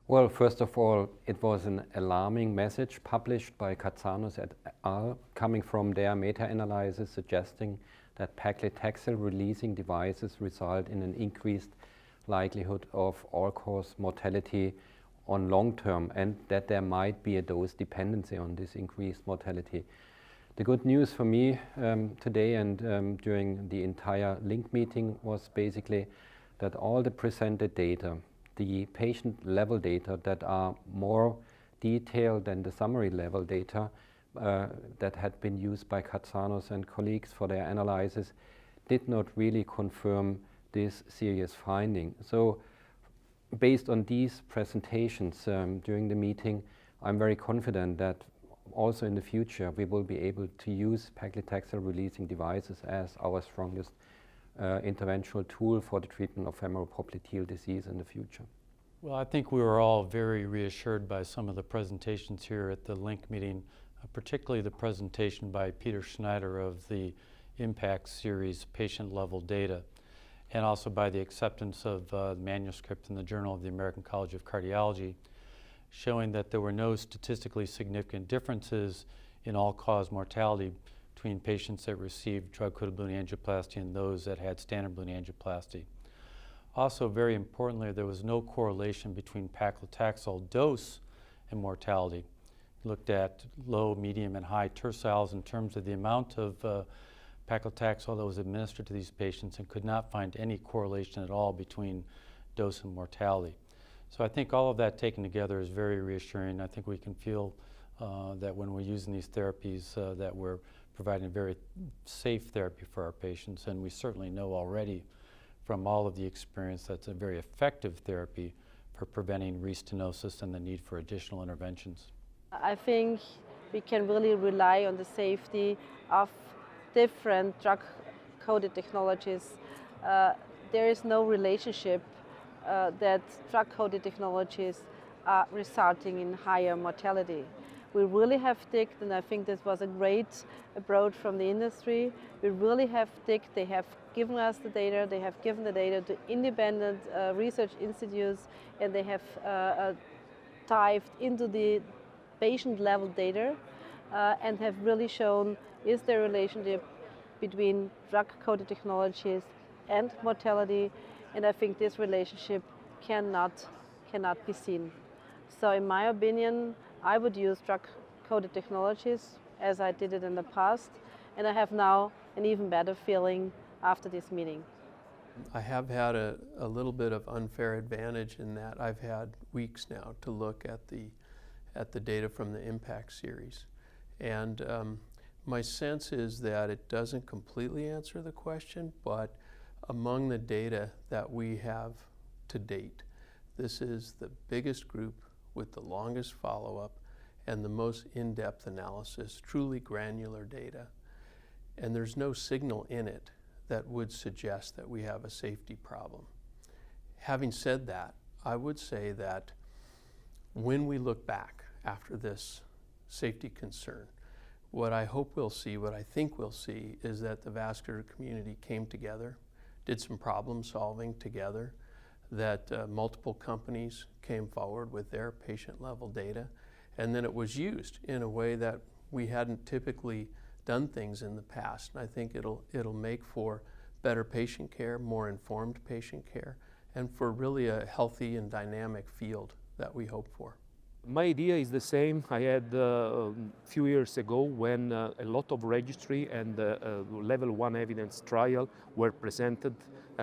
Well, first of all, it was an alarming message published by Katsanos et al. Coming from their meta-analysis suggesting that paclitaxel-releasing devices result in an increased likelihood of all-cause mortality on long term, and that there might be a dose dependency on this increased mortality. The good news for me today and during the entire LINC meeting was basically that all the presented data, the patient level data that are more detailed than the summary level data that had been used by Katsanos and colleagues for their analysis, did not really confirm this serious finding. So based on these presentations during the meeting, I'm very confident that also in the future we will be able to use paclitaxel releasing devices as our strongest interventional tool for the treatment of femoral popliteal disease in the future. Well, I think we were all very reassured by some of the presentations here at the LINC meeting, particularly the presentation by Peter Schneider of the IMPACT series patient-level data, and also by the acceptance of the manuscript in the Journal of the American College of Cardiology, showing that there were no statistically significant differences in all-cause mortality between patients that received drug-coated balloon angioplasty and those that had standard balloon angioplasty. Also, very importantly, there was no correlation between paclitaxel dose and mortality. Looked at low, medium, and high terciles in terms of the amount of paclitaxel that was administered to these patients and could not find any correlation at all between dose and mortality. So I think all of that taken together is very reassuring. I think we can feel that when we're using these therapies that we're providing a very safe therapy for our patients, and we certainly know already from all of the experience that's a very effective therapy for preventing restenosis and the need for additional interventions. I think we can really rely on the safety of different drug-coated technologies. There is no relationship that drug-coated technologies are resulting in higher mortality. We really have digged, and I think this was a great approach from the industry. We really have digged. They have given us the data. They have given the data to independent research institutes, and they have dived into the patient-level data and have really shown is there a relationship between drug-coated technologies and mortality, and I think this relationship cannot be seen. So in my opinion, I would use drug-coated technologies as I did it in the past, and I have now an even better feeling after this meeting. I have had a little bit of unfair advantage in that I've had weeks now to look at the data from the IMPACT series. And my sense is that it doesn't completely answer the question, but among the data that we have to date, this is the biggest group with the longest follow-up and the most in-depth analysis, truly granular data. And there's no signal in it that would suggest that we have a safety problem. Having said that, I would say that when we look back after this safety concern, what I hope we'll see, what I think we'll see, is that the vascular community came together, did some problem solving together, that multiple companies came forward with their patient-level data, and then it was used in a way that we hadn't typically done things in the past. And I think it'll make for better patient care, more informed patient care, and for really a healthy and dynamic field that we hope for. My idea is the same I had a few years ago when a lot of registry and level 1 evidence trial were presented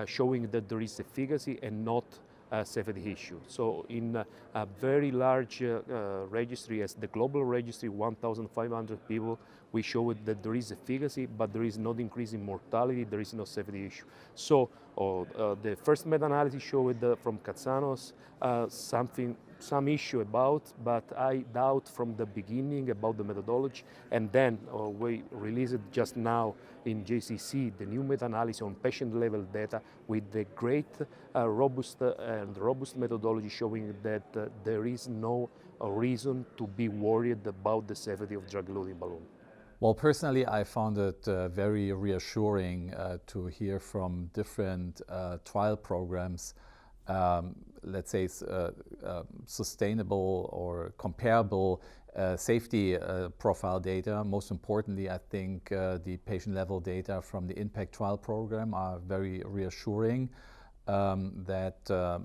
showing that there is efficacy and not a safety issue. So in a very large registry as the global registry, 1,500 people, we showed that there is efficacy, but there is not increase in mortality, there is no safety issue. So the first meta-analysis showed from Katsanos some issue about, but I doubt from the beginning about the methodology, and then we released just now in JCC the new meta-analysis on patient-level data with the great robust methodology showing that there is no reason to be worried about the safety of drug-eluting balloon. Well, personally, I found it very reassuring to hear from different trial programs let's say, sustainable or comparable safety profile data. Most importantly, I think the patient-level data from the IMPACT trial program are very reassuring that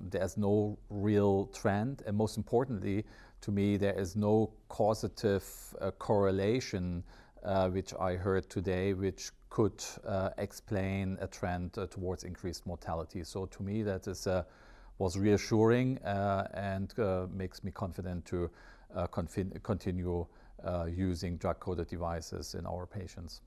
there's no real trend, and most importantly, to me, there is no causative correlation which I heard today, which could explain a trend towards increased mortality. So to me, that is was reassuring and makes me confident to continue using drug-coated devices in our patients.